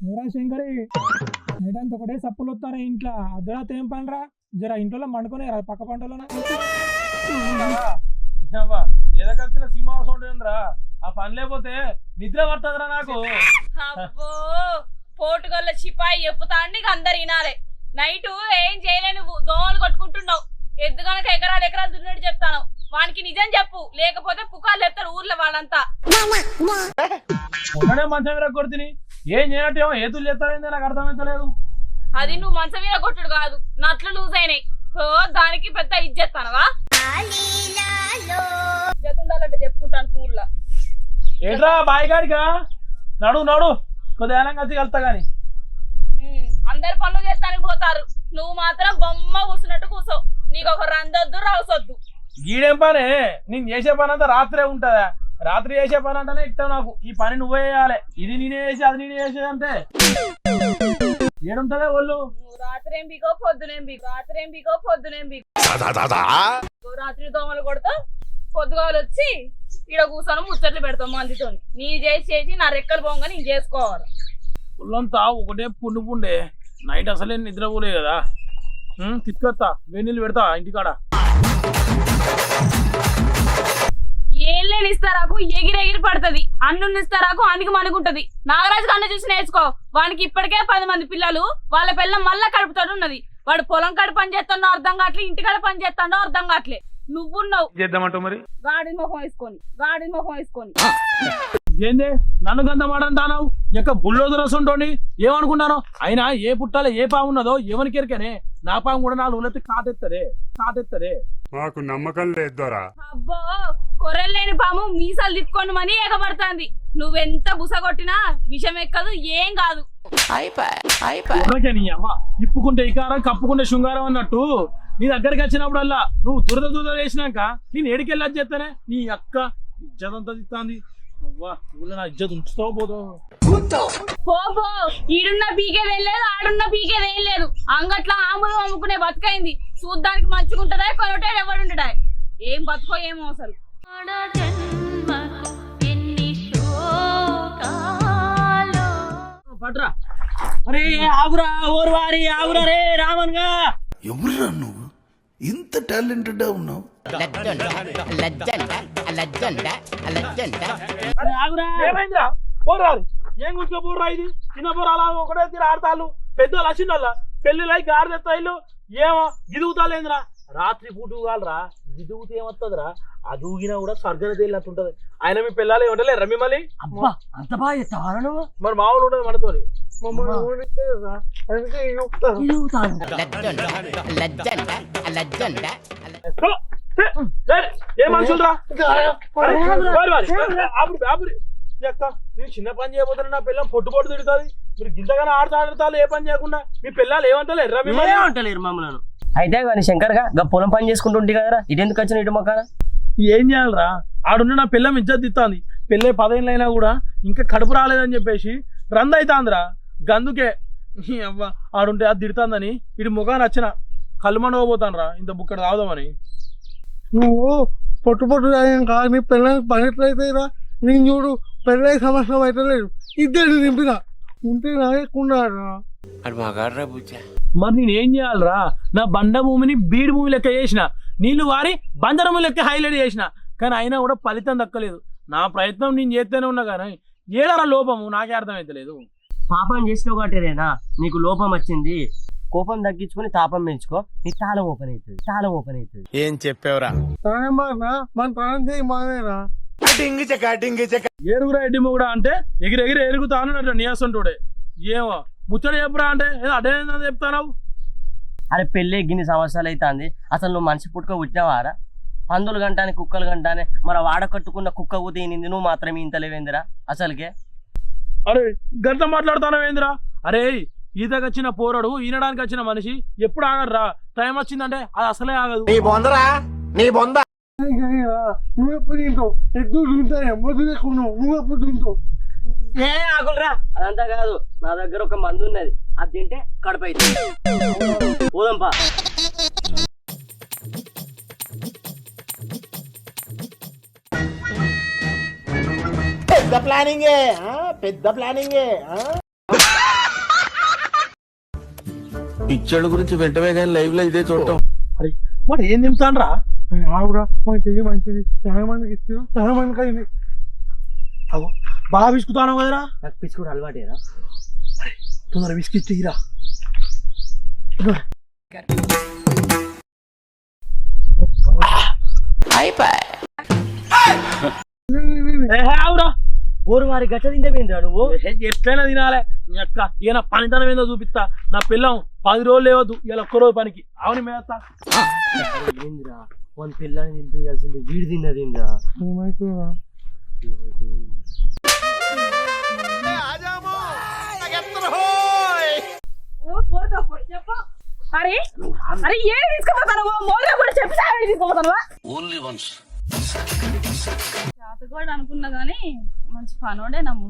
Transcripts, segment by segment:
ఎవరా శంకరి నైటంతా ఒకటే సప్పులు వస్తారా ఇంట్లో అర్ధరాత్రి ఏం పనిరా జర ఇంట్లో మండుకొని పక్క పంటలో ఎదకొచ్చిన సింహాసం ఉంటుందిరా ఆ పని లేకపోతే నిద్ర పట్టదురా నాకు. అబ్బో పోటుగల్ల చిపాయి చెప్పుతా అండి అందరు వినాలే. నైట్ ఏం చేయలే, నువ్వు దోమలు కొట్టుకుంటున్నావు. ఎద్దు కనుక ఎకరాలు ఎకరాలు దున్నట్టు చెప్తాను. వానికి నిజం చెప్పు, లేకపోతే పుకార్లు చెప్తారు ఊర్లో వాళ్ళంతా. మొన్ననే మంచం మీద కొడుతుని ఏం చేయనట్టేమో ఏతులు చేస్తారేంది నాకు అర్థమైతలేదు. అది నువ్వు మంచం మీద కొట్టుడు కాదు, నట్లు లూజ్ అయినాయి. దానికి పెద్ద ఇజ్జెత్తానవా? ఇజ్జత్ ఉండాలంటే చెప్పుకుంటాను ఊర్లో. ఏంట్రా బాయిగాడిగా నడు నడు కొద్దిగా కలిసి కలుతా గాని. అందరు పనులు చేస్తానికి పోతారు, నువ్వు మాత్రం బొమ్మ కూర్చున్నట్టు కూర్చో. నీకు ఒక రందొద్దు రావసొద్దు. గీడేం పని, నేను చేసే పని అంతా రాత్రే ఉంటదా? రాత్రి చేసే పని అంటేనే ఇష్టం నాకు. ఈ పని నువ్వే చేయాలి, ఇది నేనే చేసి అది నేనే చేసేది అంటే ఏడుంటదే ఒళ్ళు. రాత్రేం బీకో పొద్దునేం బీకో, రాత్రేం బీకో పొద్దునేం బీకో. రాత్రి దోమలు కొడతా, పొద్దుగాలు వచ్చి ఈడ కూర్చొని ముచ్చట్లు పెడతాం మందితో. నీ చేసి నా రెక్కలు పోగా నేను చేసుకోవాలి. ఒళ్ళంతా ఒకటే పుండు పుండే. నైట్ అసలే నిద్రపోలే కదా. తీసుకొస్తా వేణీళ్ళు పెడతా ఇంటికాడ. ఏళ్ళని ఇస్తారాకు ఎగిరెగిరి పడుతుంది, అన్నుని ఇస్తారాకు అనికి మనకుంటది. నాగరాజు అన్న చూసి నేర్చుకో. వానికి ఇప్పటికే 10 మంది పిల్లలు, వాళ్ళ పిల్ల మళ్ళా కడుపుతాడు ఉన్నది. వాడు పొలం కాడ పని చేస్తాడో అర్థం కావట్లే, ఇంటికాడ పని చేస్తాడో అర్థం కావట్లే. నువ్వున్నావు చేద్దామంటావు మరి. గాడి ముఖం వేసుకొని ఏందే నన్ను గంధమాడంటావు? ఎక్క బుల్లోజు రసంటోని ఏమనుకున్నాను? అయినా ఏ పుట్టాలో ఏ పాము ఉన్నదో ఎవరికి ఎరికనే. నా పాము కూడా 4 ఊళ్ళెత్తి కాటెత్తదే. మాకు నమ్మకం లేదురా. అబ్బో కొర్రెల్లేని పాము మీసాలు తిప్పుకొని మనీ ఎగబడుతుంది. నువ్వెంత బుస కొట్టినా విషం ఎక్కదు, ఏం కాదు. నీ అమ్మ తిప్పుకుంటే ఇకారం కప్పుకుంటే శృంగారం అన్నట్టు నీ దగ్గరికి వచ్చినప్పుడల్లా నువ్వు దురద వేసినాక నేను ఏడికెళ్ళి అది చేస్తానే. నీ అక్క ఇజ్జత్ అంతా తిత్తాంది. అవ్వా ఊళ్ళో నా ఇజ్జత్ ఉంచుతావు పో ఈడున్న పీకేదేం లేదు, ఆడున్న పీకేదేం లేదు. అంగట్లా ఆములు అమ్ముకునే బతుకైంది. చూడ్డానికి మంచిగుంటదా, కొనటే ఎవడుంటడా? ఏం బతుకో ఏమో అసలు. పట్రా. అరే ఆగురా ఓర్వారి ఆగురా రే రామన్గా. ఎవరురా నువ్వు ఇంత టాలెంటెడ్ ఉన్నావు? ఏమైందిరా పోరాదు? ఏం గుంజుకో పోర్రా? ఇది చిన్న పోరు అలా ఒకటే తీరు ఆడతాళ్ళు. పెద్దోళ్ళు వచ్చిందల్ల పెళ్లిళ్ళ గారు తెస్తాయిలు ఏమో గిదుగుతాలేందిరా. రాత్రి పూట ఊగాలరా, గిదుగుతే ఏమొస్తుందిరా? అది ఊగినా కూడా స్వర్గన తేలినట్టుంటది. ఆయన మీ పిల్లలు ఏమంటలే రమ్మి మళ్ళీ అంత బాగా చెప్తాను. మరి మామూలు ఉండదు మనతోని. ఏ మనుషులరా? నేను చిన్న పని చేయబోతున్నా, నా పిల్లలు పొట్టు తిడుతుంది. మీరు గింతగానే ఆడతాడు ఏ పని చేయకుండా. మీ పిల్లలు ఏమంటలేరు ఏమంటలేరు మమ్మల్ని. అయితే కానీ శంకర్ గా పొలం పని చేసుకుంటుంటే కదరా, ఇటెందుకు వచ్చిన ఇటు మొక్కన? ఏం చేయాలరా? ఆడున్న నా పిల్లం ఇజ్జత్ ఇస్తాంది. పెళ్ళే 10 ఏళ్ళు అయినా కూడా ఇంకా కడుపు రాలేదని చెప్పేసి రంద అవుతాందిరా. గందుకే అవ్వ ఆడుంటే అది తిడుతుందని ఇటు ముఖాన్ని వచ్చిన కళ్ళు మండవబోతాను రా ఇంత బుక్కడ తాగుదామని. నువ్వు పొట్టు కాదు, నీ పిల్లలకి పని ఎట్లయితాయిరా? నేను చూడు పెళ్ళై సంవత్సరం అయితే లేదు, ఇద్దరు నింపిన ఉంటే నాయకున్నారా. మరి నేనేం చేయాలరా? నా బండ భూమిని బీడు భూమి లెక్క చేసిన, నీళ్లు వారి బందరము లెక్క హైలైట్ చేసిన, కానీ అయినా కూడా ఫలితం దక్కలేదు. నా ప్రయత్నం నేను చేస్తూనే ఉన్నా కానీ ఏడారా లోపము నాకే అర్థమైతలేదు. పాపం చేసిన ఒకటేనా నీకు లోపం వచ్చింది? కోపం తగ్గించుకుని తాపం పెంచుకో, నీ తాళం ఓపెన్ అవుతుంది. ఏం చెప్పావురా? మన ప్రాణం చేయి మానేరా. ఏరుగురా ఎడ్డి మొగుడా అంటే ఎగిరెగిరి ఎరుగుతాను నీయసంటోడే. ఏమో ముచ్చట చెప్పురా అంటే అదే చెప్తావు. అరే పెళ్ళి గిన్ని సంవత్సరాలు అవుతుంది, అసలు నువ్వు మనిషి పుట్టుక పుట్టినవారా? పందులు గంటానే కుక్కలు గంటానే మరి వాడ కట్టుకున్న కుక్క కూతినింది, నువ్వు మాత్రమే ఇంతలేవేందిరా అసలుకే? అరే గంట మాట్లాడుతానవేందిరా? అరే ఈతకు వచ్చిన పోరడు ఈనడానికి వచ్చిన మనిషి ఎప్పుడు ఆగర్రా? టైం వచ్చిందంటే అది అసలే ఆగదు. నువ్వెప్పుడు తింటావు? ఎద్దు తింటాయి మొదలు ఎక్కున్నావు, నువ్వెప్పుడు తింటావు? ఏ ఆకులరా, అదంతా కాదు. నా దగ్గర ఒక మందు ఉన్నది, అది తింటే కడుపు అవుతుంది. పోదంపా. పెద్ద ప్లానింగే. పిచ్చోళ్ళ గురించి వెంటనే కానీ లైవ్ లో ఇదే చూడటం. అరే వాడు ఏం తింటాన్రా? ఆవురా మనకి తెలియ మంచిది, చాలా మందికి ఇచ్చారు, చాలా మందికి అయింది. అగో బాగా విసుకుతాను కదరా. నాకు పిచ్చి కూడా అలవాటేరా. తొందర విసికిచ్చిరా. ఆవురా ఓరు వారి గట్ట తింటేంద్రా నువ్వు? ఎట్లయినా తినాలే అక్క. ఈయన పనితనం ఏందో చూపిస్తా. నా పిల్లం 10 రోజులు లేవద్దు, ఇలా ఒక్కరోజు పనికి. అవును మేస్తా. ఏంద్రా వన్ పిల్లని తినిపించాల్సింది వీడి తిన్నదిందా? ఏమైతుందా? అరే అరే ఏడు తీసుకుపోతాను మోదీ కూడా చెప్పి తీసుకుపోతాను. చేత కూడా అనుకున్నా గానీ మంచి పనోడే నమ్ము.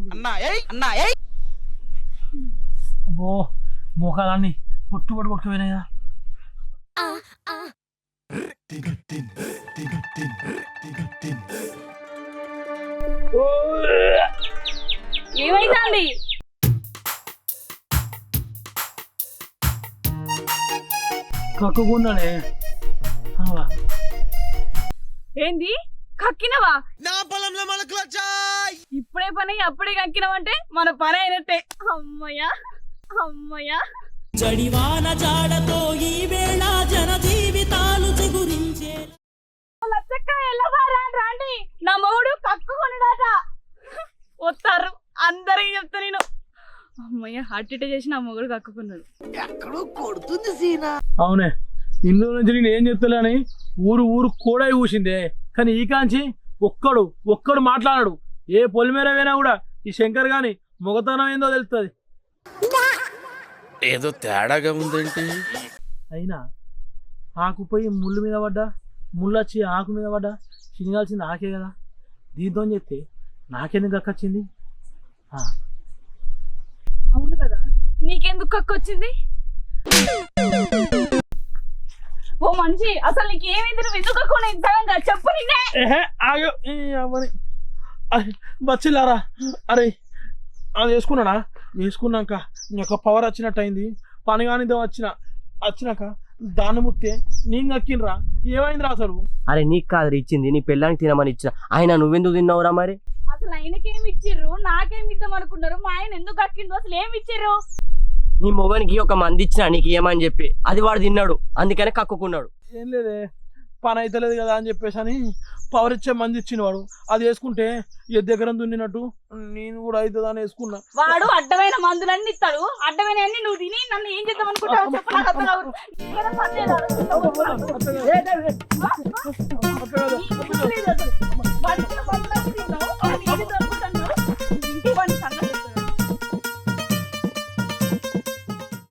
అబ్బో మోకాలన్నీ పొట్టుబడి కొట్టుకుపోయినాయా. ఏమైందండి? కక్కుకున్నానే. ఏంది కక్కినవా? ఇప్పుడే పని అప్పుడే కక్కినవంటే మన పని అయినట్టే. అమ్మయ్యా అమ్మయ్యా. జడివాన జాడతో ఈ వేళ జన జీవితాలు చిగురించే. రండి నా మొగుడు కక్కుకొనిడాట. వస్తారు అందరికి చెప్తా నేను. అమ్మయ్య హార్ట్ అటాక్ చేసి నా మొగుడు కక్కుకున్నాడు. అవునే ఇల్లు నుంచి నేను ఏం చెప్తానని ఊరు ఊరు కూడా ఊసిందే. కానీ ఈ కాంచి ఒక్కడు మాట్లాడాడు. ఏ పొలిమేర పోయినా కూడా ఈ శంకర్ గాని మొగతనం ఏందో తెలుస్తుంది. ఏదో తేడాగా ఉందేంటి? అయినా ఆకు పోయి ముళ్ళు మీద పడ్డా, ముళ్ళు వచ్చి ఆకు మీద పడ్డా చినిగాల్సింది ఆకే కదా. దీంతో చెప్తే నాకెందుకు కక్కొచ్చింది? అవును కదా, నీకెందుకు కక్కొచ్చింది? ఓ మనిషి అసలు నీకు ఏమైంది? నువ్వు ఎందుకు కక్కున్నా చెప్పు. నిన్నే ఆగో బచ్చిల్లారా. అరే అది వేసుకున్నానా? వేసుకున్నాక నీకు పవర్ వచ్చినట్టు అయింది. పని కానిదో వచ్చినాక దాన్ని ముత్తే నేను కక్కినరా. ఏమైందిరా అసలు? అరే నీకు కాదు ఇచ్చింది, నీ పిల్లానికి తినమని ఇచ్చిన. ఆయన నువ్వెందుకు తిన్నావురా మరి? అసలు ఆయనకేమి ఇచ్చిర్రు, నాకేమి ఇద్దాం అనుకున్నారు? మా ఆయన ఎందుకు కక్కిండు? అసలు ఏమి ఇచ్చిర్రు? నీ మొగనికి ఒక మంది ఇచ్చిన నీకు ఏమని చెప్పి అది వాడు తిన్నాడు, అందుకనే కక్కుకున్నాడు. ఏం లేదే పని అయితే లేదు కదా అని చెప్పేసి అని పవర్ ఇచ్చే మంది ఇచ్చిన వాడు. అది వేసుకుంటే ఏ దగ్గర దున్నినట్టు నేను కూడా అవుతుంది అని వేసుకున్నా. వాడు అడ్డమైన మందులన్నీ ఇస్తాడు, అడ్డమైన అన్ని నువ్వు తిని నన్ను ఏం చేద్దాం అనుకుంటావు చెప్పు. నాకు అర్థం కాదు. ఏదైనా పని చేయాలి.